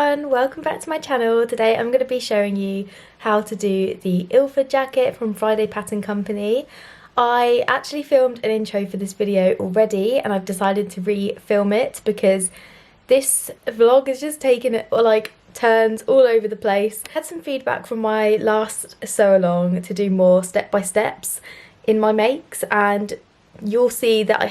everyone, welcome back to my channel. Today I'm going to be showing you how to do the Ilford jacket from Friday Pattern Company. I actually filmed an intro for this video already and I've decided to re-film it because this vlog is just taking like turns all over the place. I had some feedback from my last sew along to do more step-by-steps in my makes, and you'll see that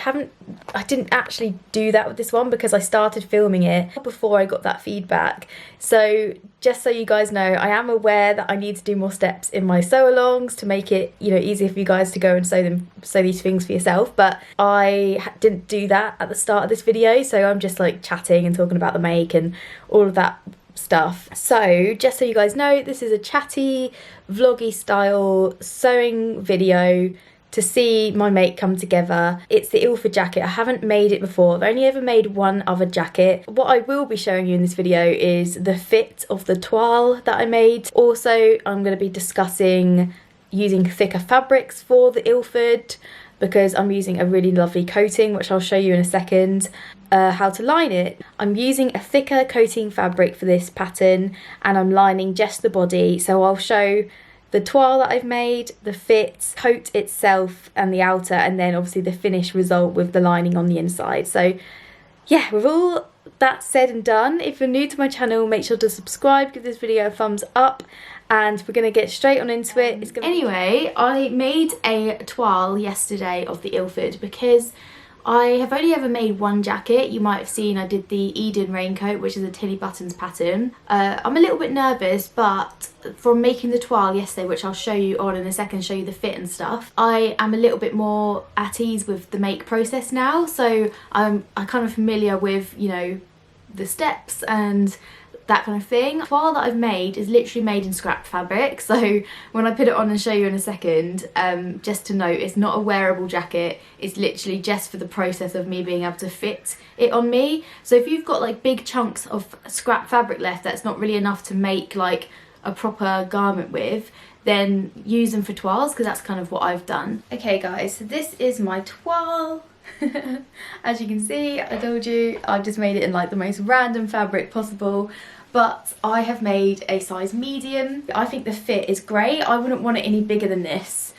I didn't actually do that with this one because I started filming it before I got that feedback. So just so you guys know, I am aware that I need to do more steps in my sew alongs to make it, you know, easier for you guys to go and sew these things for yourself, but I didn't do that at the start of this video, so I'm just like chatting and talking about the make and all of that stuff. So just so you guys know, this is a chatty vloggy style sewing video to see my make come together. It's the Ilford jacket. I haven't made it before. I've only ever made one other jacket. What I will be showing you in this video is the fit of the toile that I made. Also, I'm going to be discussing using thicker fabrics for the Ilford because I'm using a really lovely coating, which I'll show you in a second. How to line it. I'm using a thicker coating fabric for this pattern and I'm lining just the body, so I'll show the toile that I've made, the fit, coat itself and the outer, and then obviously the finished result with the lining on the inside. So yeah, with all that said and done, if you're new to my channel, make sure to subscribe, give this video a thumbs up, and we're going to get straight on into it. Anyway, I made a toile yesterday of the Ilford because I have only ever made one jacket. You might have seen I did the Eden raincoat, which is a Tilly Buttons pattern. I'm a little bit nervous, but from making the toile yesterday, which I'll show you on in a second, show you the fit and stuff, I am a little bit more at ease with the make process now. So I'm kind of familiar with, you know, the steps and that kind of thing. The toile that I've made is literally made in scrap fabric, so when I put it on and show you in a second, just to note, it's not a wearable jacket. It's literally just for the process of me being able to fit it on me. So if you've got like big chunks of scrap fabric left that's not really enough to make like a proper garment with, then use them for toiles, because that's kind of what I've done. Okay guys, so this is my toile. As you can see, I told you I just made it in like the most random fabric possible, but I have made a size medium. I think the fit is great. I wouldn't want it any bigger than this,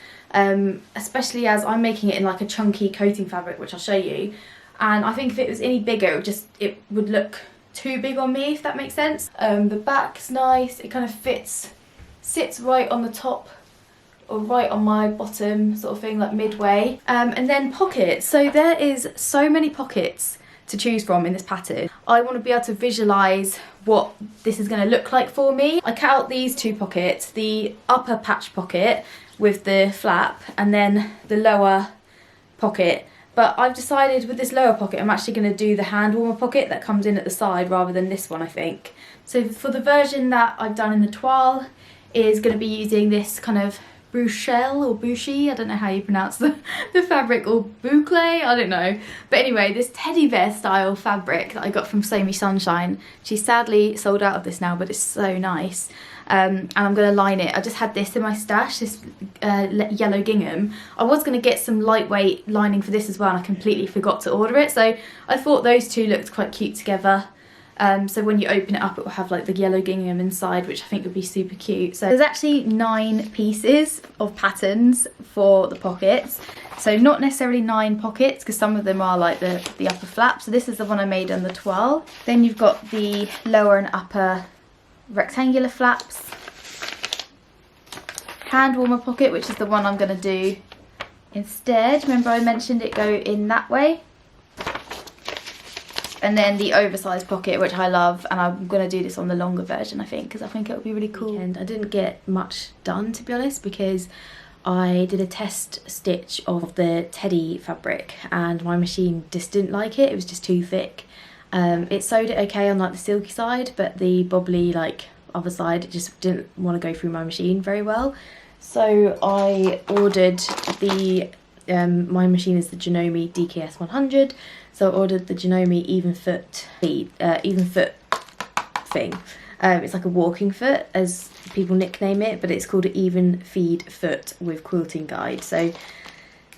especially as I'm making it in like a chunky coating fabric, which I'll show you, and I think if it was any bigger it would look too big on me, if that makes sense. The back's nice, it kind of sits right on the top or right on my bottom sort of thing, like midway. And then pockets. So there is so many pockets to choose from in this pattern. I want to be able to visualise what this is going to look like for me. I cut out these two pockets, the upper patch pocket with the flap and then the lower pocket. But I've decided with this lower pocket I'm actually going to do the hand warmer pocket that comes in at the side rather than this one, I think. So for the version that I've done in the toile is going to be using this kind of Bruchelle or Bouchy, I don't know how you pronounce the fabric, or boucle, I don't know. But anyway, this teddy bear style fabric that I got from Sew Me Sunshine. She's sadly sold out of this now, but it's so nice. And I'm going to line it. I just had this in my stash, this yellow gingham. I was going to get some lightweight lining for this as well and I completely forgot to order it. So I thought those two looked quite cute together. So when you open it up, it will have like the yellow gingham inside, which I think would be super cute. So there's actually 9 pieces of patterns for the pockets. So not necessarily 9 pockets, because some of them are like the upper flap. So this is the one I made on the toile. Then you've got the lower and upper rectangular flaps. Hand warmer pocket, which is the one I'm going to do instead. Remember I mentioned it go in that way. And then the oversized pocket, which I love, and I'm going to do this on the longer version, I think, because I think it would be really cool. And I didn't get much done, to be honest, because I did a test stitch of the teddy fabric and my machine just didn't like it. It was just too thick. It sewed it okay on like the silky side, but the bobbly like other side, it just didn't want to go through my machine very well. So I ordered the my machine is the Janome DKS 100, so I ordered the Janome even foot thing. It's like a walking foot, as people nickname it, but it's called an even feed foot with quilting guide. So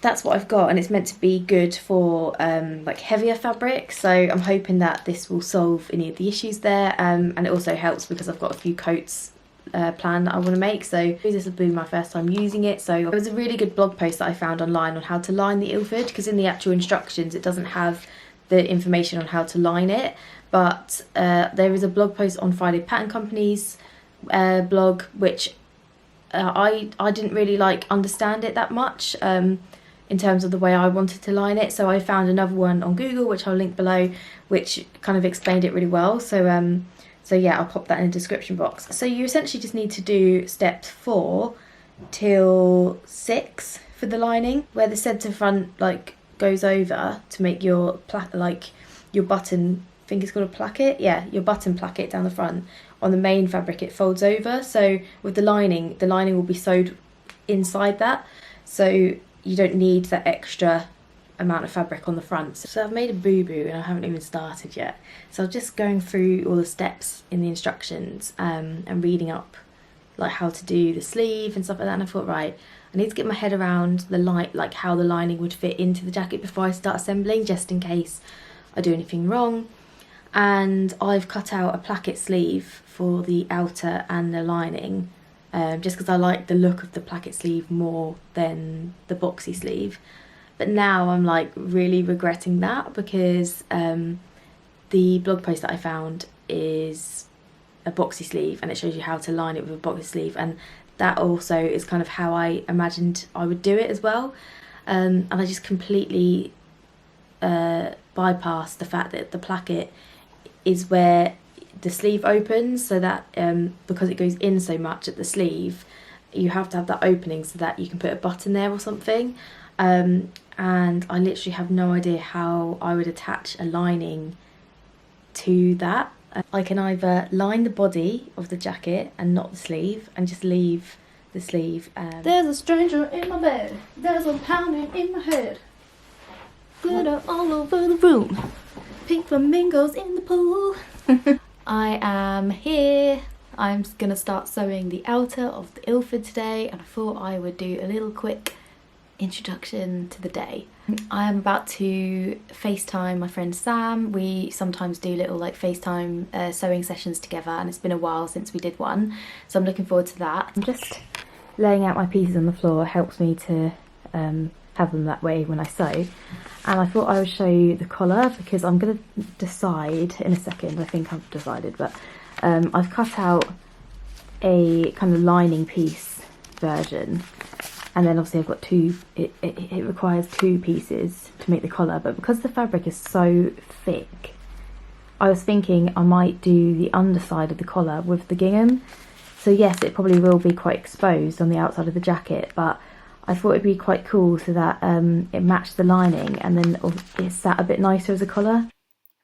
that's what I've got, and it's meant to be good for like heavier fabric, so I'm hoping that this will solve any of the issues there, and it also helps because I've got a few coats planned that I want to make, so this will be my first time using it. So there was a really good blog post that I found online on how to line the Ilford, because in the actual instructions it doesn't have the information on how to line it, but there is a blog post on Friday Pattern Company's blog, which I didn't really like understand it that much in terms of the way I wanted to line it, so I found another one on Google, which I'll link below, which kind of explained it really well. So so yeah, I'll pop that in the description box. So you essentially just need to do steps 4 till 6 for the lining, where the centre front like goes over to make your your button, I think it's called a placket, yeah, your button placket down the front. On the main fabric it folds over, so with the lining will be sewed inside that, so you don't need that extra amount of fabric on the front. So I've made a boo-boo and I haven't even started yet, so I'm just going through all the steps in the instructions and reading up like how to do the sleeve and stuff like that, and I thought, right, I need to get my head around the like how the lining would fit into the jacket before I start assembling, just in case I do anything wrong. And I've cut out a placket sleeve for the outer and the lining, just because I like the look of the placket sleeve more than the boxy sleeve. But now I'm like really regretting that, because the blog post that I found is a boxy sleeve and it shows you how to line it with a boxy sleeve, and that also is kind of how I imagined I would do it as well, and I just completely bypassed the fact that the placket is where the sleeve opens, so that because it goes in so much at the sleeve, you have to have that opening so that you can put a button there or something, and I literally have no idea how I would attach a lining to that. I can either line the body of the jacket and not the sleeve, and just leave the sleeve. There's a stranger in my bed, there's a pounding in my head, glitter all over the room, pink flamingos in the pool. I am here. I'm gonna start sewing the outer of the Ilford today, and I thought I would do a little quick introduction to the day. I am about to FaceTime my friend Sam. We sometimes do little like FaceTime sewing sessions together, and it's been a while since we did one, so I'm looking forward to that. I'm just laying out my pieces on the floor, helps me to have them that way when I sew. And I thought I would show you the collar, because I'm going to decide in a second. I think I've decided, but I've cut out a kind of lining piece version, and then obviously I've got two. It requires 2 pieces to make the collar, but because the fabric is so thick, I was thinking I might do the underside of the collar with the gingham. So yes, it probably will be quite exposed on the outside of the jacket, but I thought it'd be quite cool so that it matched the lining, and then it sat a bit nicer as a collar.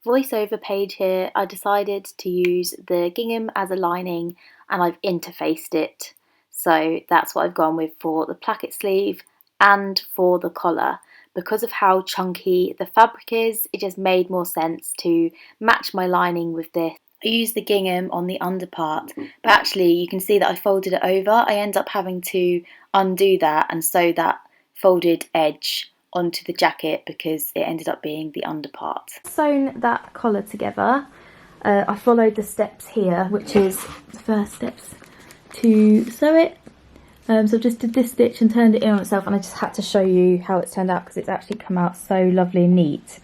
Voiceover Paige here. I decided to use the gingham as a lining, and I've interfaced it. So that's what I've gone with for the placket sleeve and for the collar. Because of how chunky the fabric is, it just made more sense to match my lining with this. I used the gingham on the under part, but actually you can see that I folded it over. I end up having to undo that and sew that folded edge onto the jacket because it ended up being the under part. Sewn that collar together. I followed the steps here, which is the first steps to sew it. So I just did this stitch and turned it in on itself, and I just had to show you how it's turned out because it's actually come out so lovely and neat.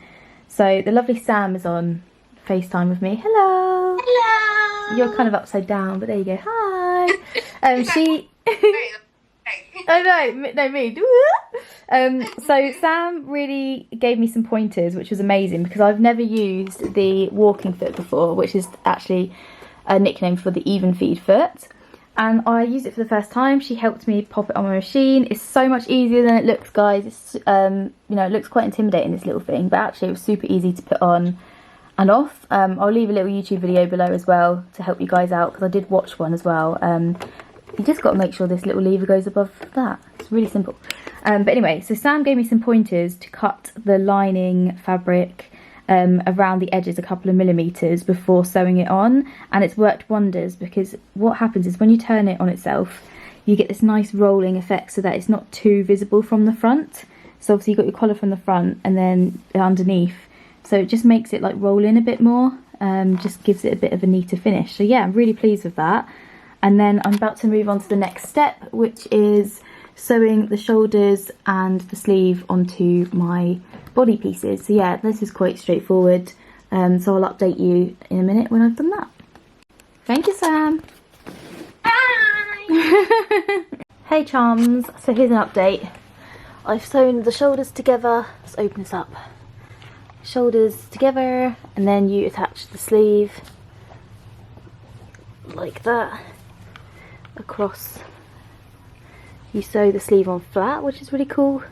So the lovely Sam is on FaceTime with me. Hello. Hello. You're kind of upside down, but there you go. Hi. She. Oh no, me. So Sam really gave me some pointers, which was amazing because I've never used the walking foot before, which is actually a nickname for the even feed foot. And I used it for the first time. She helped me pop it on my machine. It's so much easier than it looks, guys. It's you know, it looks quite intimidating, this little thing, but actually it was super easy to put on and off. I'll leave a little YouTube video below as well to help you guys out because I did watch one as well. You just got to make sure this little lever goes above that. It's really simple. But anyway, so Sam gave me some pointers to cut the lining fabric around the edges a couple of millimeters before sewing it on, and it's worked wonders because what happens is when you turn it on itself, you get this nice rolling effect so that it's not too visible from the front. So obviously you've got your collar from the front and then underneath, so it just makes it like roll in a bit more, just gives it a bit of a neater finish. So yeah, I'm really pleased with that. And then I'm about to move on to the next step, which is sewing the shoulders and the sleeve onto my body pieces. So yeah, this is quite straightforward, so I'll update you in a minute when I've done that. Thank you, Sam. Hi. Hey charms, so here's an update. I've sewn the shoulders together. Let's open this up. Shoulders together, and then you attach the sleeve like that across. You sew the sleeve on flat, which is really cool.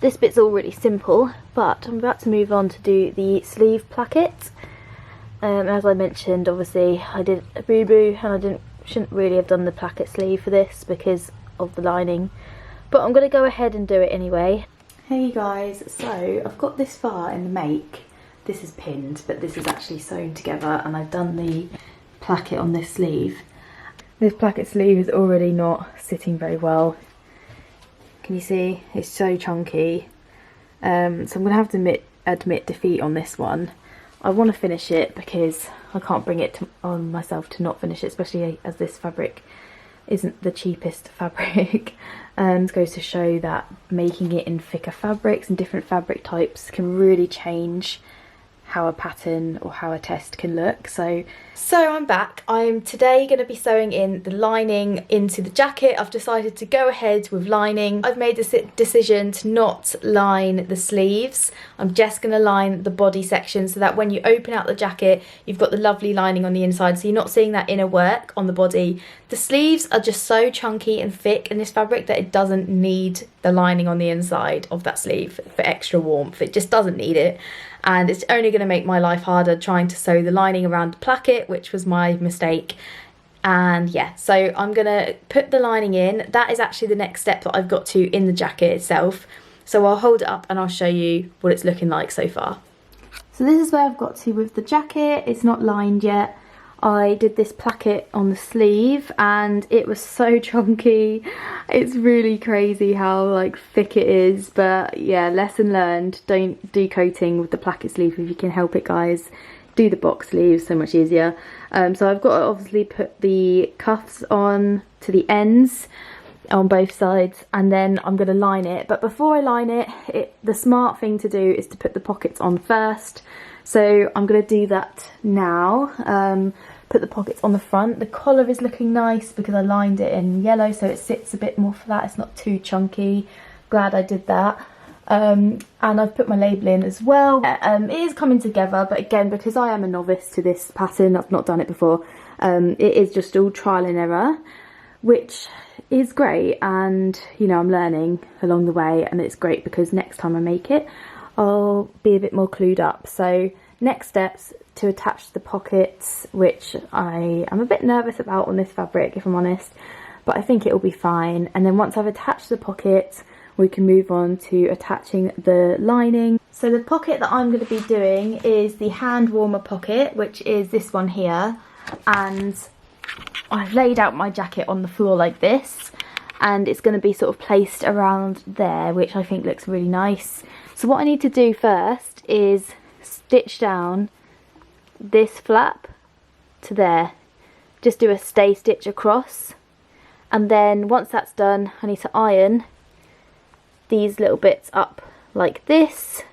This bit's all really simple, but I'm about to move on to do the sleeve placket. As I mentioned, obviously I did a boo-boo and I shouldn't really have done the placket sleeve for this because of the lining, but I'm going to go ahead and do it anyway. Hey guys, so I've got this far in the make. This is pinned, but this is actually sewn together, and I've done the placket on this sleeve. This placket sleeve is already not sitting very well. Can you see? It's so chunky. So I'm going to have to admit defeat on this one. I want to finish it because I can't bring it on myself to not finish it, especially as this fabric isn't the cheapest fabric. It goes to show that making it in thicker fabrics and different fabric types can really change how a pattern or how a test can look. So I'm back. I'm today going to be sewing in the lining into the jacket. I've decided to go ahead with lining. I've made this decision to not line the sleeves. I'm just going to line the body section so that when you open out the jacket, you've got the lovely lining on the inside, so you're not seeing that inner work on the body. The sleeves are just so chunky and thick in this fabric that it doesn't need the lining on the inside of that sleeve for extra warmth. It just doesn't need it. And it's only going to make my life harder trying to sew the lining around the placket, which was my mistake. And yeah, so I'm going to put the lining in. That is actually the next step that I've got to in the jacket itself. So I'll hold it up and I'll show you what it's looking like so far. So this is where I've got to with the jacket. It's not lined yet. I did this placket on the sleeve and it was so chunky. It's really crazy how like thick it is, but yeah, lesson learned. Don't do coating with the placket sleeve if you can help it, guys. Do the box sleeve, so much easier. So I've got to obviously put the cuffs on to the ends on both sides, and then I'm going to line it. But before I line it, the smart thing to do is to put the pockets on first. So I'm going to do that now. Put the pockets on the front. The collar is looking nice because I lined it in yellow, so it sits a bit more flat. It's not too chunky. Glad I did that. And I've put my label in as well. It is coming together, but again, because I am a novice to this pattern, I've not done it before, it is just all trial and error, which is great. And you know, I'm learning along the way, and it's great because next time I make it, I'll be a bit more clued up. So next steps, to attach the pockets, which I am a bit nervous about on this fabric, if I'm honest, but I think it will be fine. And then once I've attached the pockets, we can move on to attaching the lining. So the pocket that I'm going to be doing is the hand warmer pocket, which is this one here, and I've laid out my jacket on the floor like this, and it's going to be sort of placed around there, which I think looks really nice. So what I need to do first is stitch down this flap to there. Just do a stay stitch across, and then once that's done, I need to iron these little bits up like this.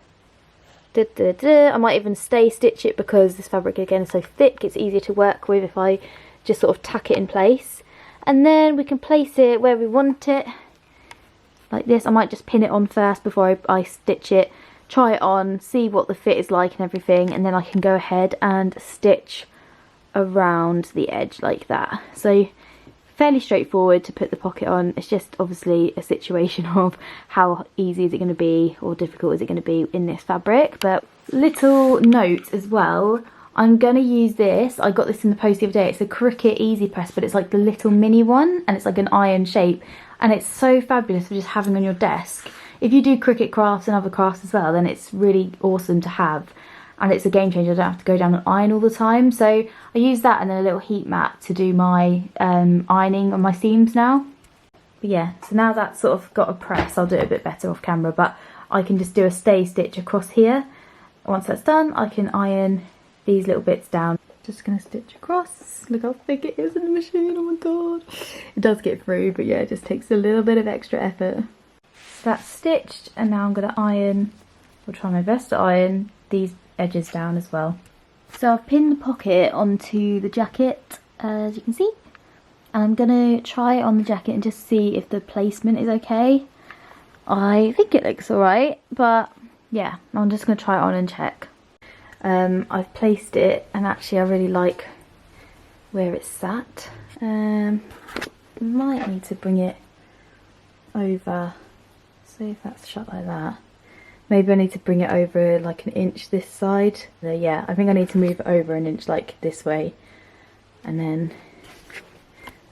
I might even stay stitch it because this fabric again is so thick, it's easier to work with if I just sort of tack it in place. And then we can place it where we want it, like this. I might just pin it on first before I stitch it, try it on, see what the fit is like and everything, and then I can go ahead and stitch around the edge like that. So fairly straightforward to put the pocket on. It's just obviously a situation of how easy is it going to be or difficult is it going to be in this fabric. But little note as well, I'm going to use this. I got this in the post the other day. It's a Cricut Easy Press, but it's like the little mini one, and it's like an iron shape, and it's so fabulous for just having on your desk. If you do Cricut crafts and other crafts as well, then it's really awesome to have, and it's a game changer. I don't have to go down and iron all the time. So I use that and then a little heat mat to do my ironing on my seams now. But yeah, so now that's sort of got a press, I'll do it a bit better off camera, but I can just do a stay stitch across here. Once that's done, I can iron these little bits down. Just gonna stitch across. Look how thick it is in the machine, oh my god. It does get through, but yeah, it just takes a little bit of extra effort. So that's stitched, and now I'm gonna iron, or try my best to iron, these edges down as well. So I've pinned the pocket onto the jacket, as you can see. And I'm gonna try it on the jacket and just see if the placement is okay. I think it looks alright, but yeah, I'm just gonna try it on and check. I've placed it, and actually I really like where it's sat. Might need to bring it over, see if that's shut like that. Maybe I need to bring it over like an inch this side. Yeah, I think I need to move it over an inch like this way, and then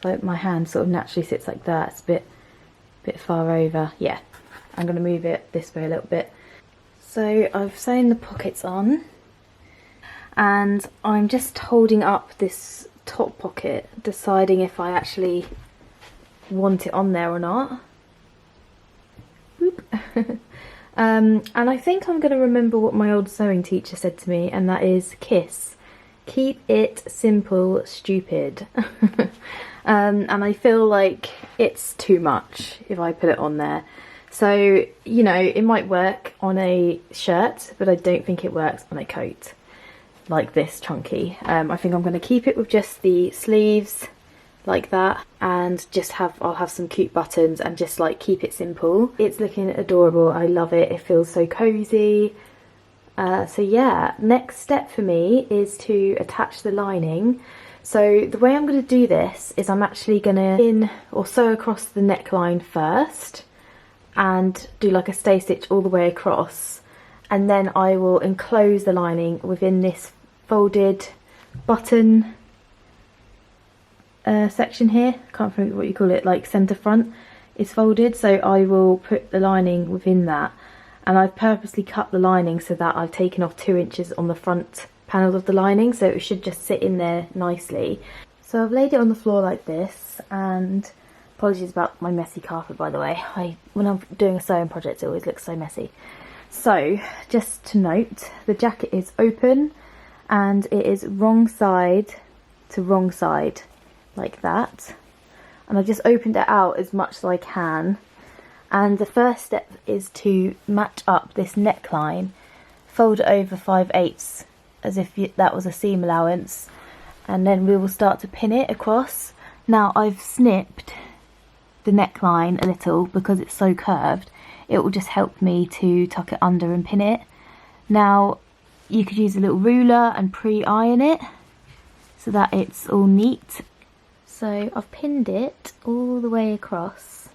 like my hand sort of naturally sits like that. It's a bit far over. Yeah, I'm gonna move it this way a little bit. So I've sewn the pockets on, and I'm just holding up this top pocket, deciding if I actually want it on there or not. And I think I'm going to remember what my old sewing teacher said to me, and that is KISS. Keep it simple, stupid. And I feel like it's too much if I put it on there. So, you know, it might work on a shirt, but I don't think it works on a coat like this chunky. I think I'm going to keep it with just the sleeves like that, and just I'll have some cute buttons and just like keep it simple. It's looking adorable. I love it. It feels so cozy. So yeah, next step for me is to attach the lining. So the way I'm going to do this is I'm actually going to pin or sew across the neckline first and do like a stay stitch all the way across, and then I will enclose the lining within this folded button section here. Can't remember what you call it, like centre front is folded, so I will put the lining within that, and I've purposely cut the lining so that I've taken off 2 inches on the front panels of the lining, so it should just sit in there nicely. So I've laid it on the floor like this, and apologies about my messy carpet, by the way. When I'm doing a sewing project it always looks so messy. So just to note, the jacket is open and it is wrong side to wrong side like that, and I've just opened it out as much as I can, and the first step is to match up this neckline, fold it over 5/8 as if that was a seam allowance, and then we will start to pin it across. Now I've snipped the neckline a little because it's so curved. It will just help me to tuck it under and pin it. Now you could use a little ruler and pre-iron it so that it's all neat. So I've pinned it all the way across,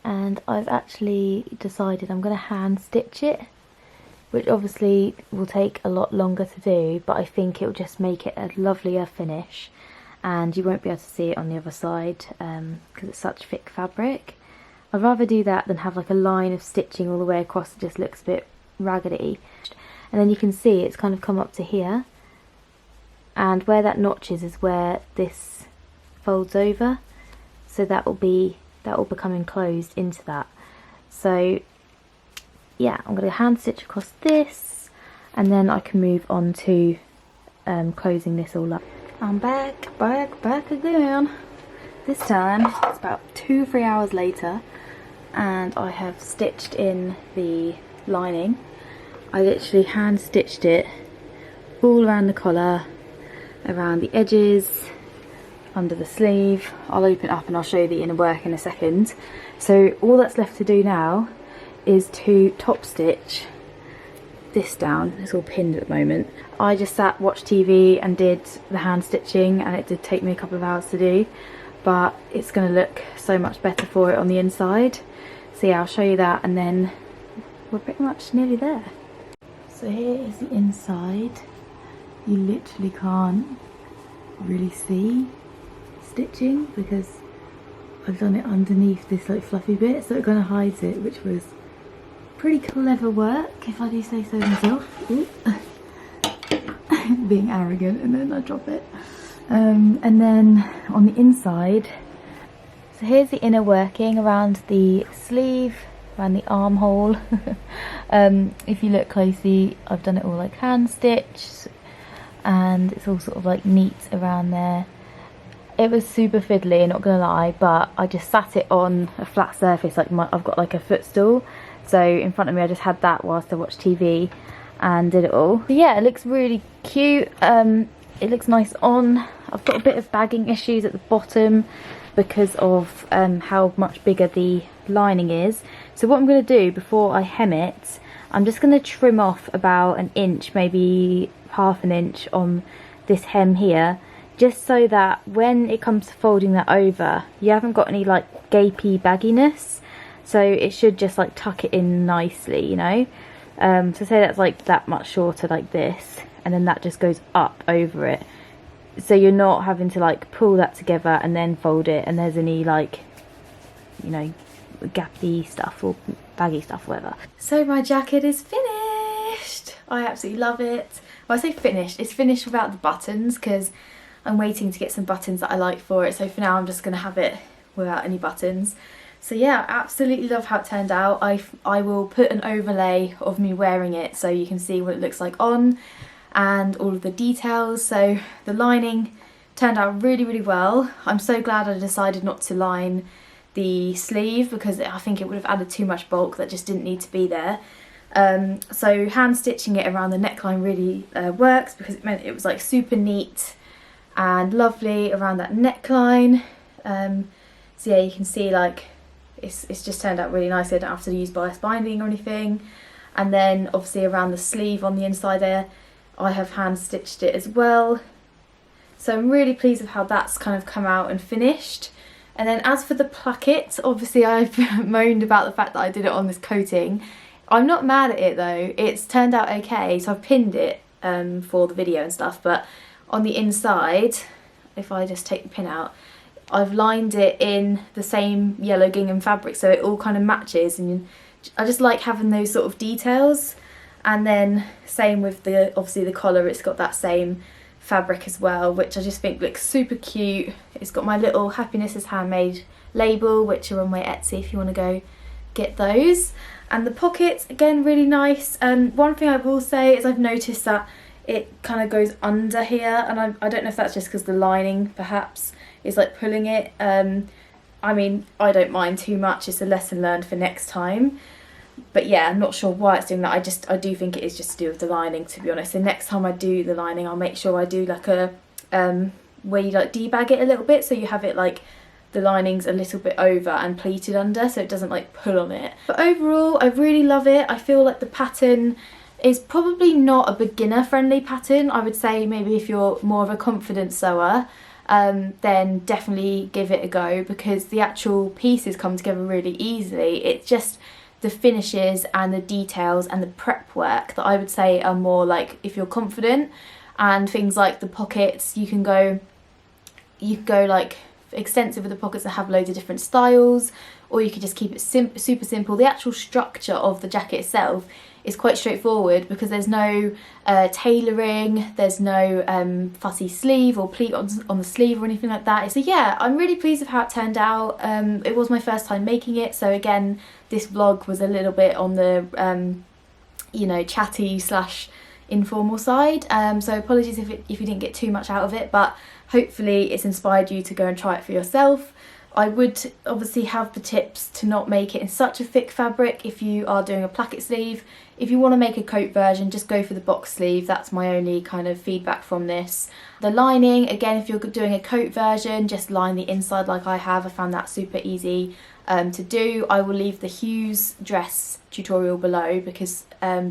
and I've actually decided I'm going to hand stitch it, which obviously will take a lot longer to do, but I think it will just make it a lovelier finish, and you won't be able to see it on the other side because it's such thick fabric. I'd rather do that than have like a line of stitching all the way across. It just looks a bit raggedy. And then you can see it's kind of come up to here, and where that notch is where this folds over, so that will become enclosed into that. So yeah, I'm going to hand stitch across this, and then I can move on to closing this all up. I'm back again. This time it's about 2-3 hours later, and I have stitched in the lining. I literally hand stitched it all around the collar, around the edges, under the sleeve. I'll open it up and I'll show you the inner work in a second. So all that's left to do now is to top stitch this down. It's all pinned at the moment. I just watched TV and did the hand stitching, and it did take me a couple of hours to do, but it's going to look so much better for it on the inside. So yeah, I'll show you that, and then we're pretty much nearly there. So here is the inside. You literally can't really see stitching because I've done it underneath this like fluffy bit, so it kind of hides it, which was pretty clever work, if I do say so myself. Being arrogant, and then I drop it. And then on the inside, So here's the inner working around the sleeve, around the armhole. If you look closely, I've done it all like hand stitch, and it's all sort of like neat around there. It was super fiddly, not gonna lie, but I just sat it on a flat surface, like I've got like a footstool, so in front of me I just had that whilst I watched TV and did it all. But yeah, it looks really cute. It looks nice on. I've got a bit of bagging issues at the bottom because of how much bigger the lining is. So what I'm going to do before I hem it, I'm just going to trim off about an inch, maybe half an inch on this hem here, just so that when it comes to folding that over, you haven't got any like gapey bagginess. So it should just like tuck it in nicely, you know. So say that's like that much shorter like this, and then that just goes up over it. So you're not having to like pull that together and then fold it, and there's any like, you know, gappy stuff or baggy stuff, whatever. So my jacket is finished. I absolutely love it. Well, I say finished, it's finished without the buttons because I'm waiting to get some buttons that I like for it. So for now I'm just going to have it without any buttons. So yeah, I absolutely love how it turned out. I will put an overlay of me wearing it so you can see what it looks like on, and all of the details. So the lining turned out really, really well. I'm so glad I decided not to line the sleeve because I think it would have added too much bulk that just didn't need to be there. So hand stitching it around the neckline really works because it meant it was like super neat and lovely around that neckline. So yeah, you can see like it's just turned out really nicely. I don't have to use bias binding or anything. And then obviously around the sleeve on the inside there, I have hand stitched it as well. So I'm really pleased with how that's kind of come out and finished. And then as for the placket, obviously I've moaned about the fact that I did it on this coating. I'm not mad at it though, it's turned out okay. So I've pinned it for the video and stuff, but on the inside, if I just take the pin out, I've lined it in the same yellow gingham fabric so it all kind of matches, and I just like having those sort of details. And then same with the, obviously the collar, it's got that same fabric as well, which I just think looks super cute. It's got my little Happiness is Handmade label, which are on my Etsy if you want to go get those. And the pockets, again, really nice. And one thing I will say is I've noticed that it kind of goes under here, and I don't know if that's just because the lining perhaps is like pulling it. I mean, I don't mind too much, it's a lesson learned for next time. But yeah, I'm not sure why it's doing that. I do think it is just to do with the lining, to be honest. So next time I do the lining, I'll make sure I do like a where you like debag it a little bit, so you have it like the lining's a little bit over and pleated under, so it doesn't like pull on it. But overall, I really love it. I feel like the pattern is probably not a beginner friendly pattern. I would say maybe if you're more of a confident sewer, then definitely give it a go, because the actual pieces come together really easily. It's just the finishes and the details and the prep work that I would say are more like if you're confident. And things like the pockets, you can go like extensive with the pockets that have loads of different styles, or you could just keep it super simple. The actual structure of the jacket itself is quite straightforward because there's no tailoring, there's no fussy sleeve or pleat on the sleeve or anything like that. So yeah, I'm really pleased with how it turned out. It was my first time making it, so again, this vlog was a little bit on the you know, chatty / informal side. So apologies if you didn't get too much out of it, but hopefully it's inspired you to go and try it for yourself. I would obviously have the tips to not make it in such a thick fabric if you are doing a placket sleeve. If you want to make a coat version, just go for the box sleeve. That's my only kind of feedback from this. The lining, again, if you're doing a coat version, just line the inside like I have. I found that super easy to do. I will leave the Hugh's dress tutorial below because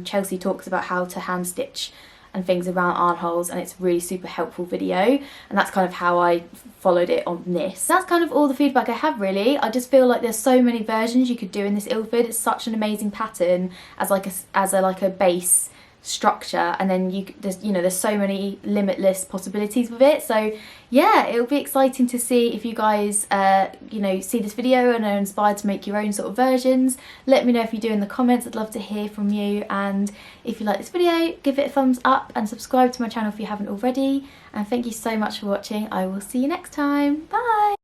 Chelsea talks about how to hand stitch and things around armholes, and it's a really super helpful video, and that's kind of how I followed it on this. That's kind of all the feedback I have really. I just feel like there's so many versions you could do in this Ilford. It's such an amazing pattern as a base structure, and then there's so many limitless possibilities with it. So yeah, it'll be exciting to see if you guys see this video and are inspired to make your own sort of versions. Let me know if you do in the comments. I'd love to hear from you, and if you like this video, give it a thumbs up and subscribe to my channel if you haven't already. And thank you so much for watching. I will see you next time. Bye.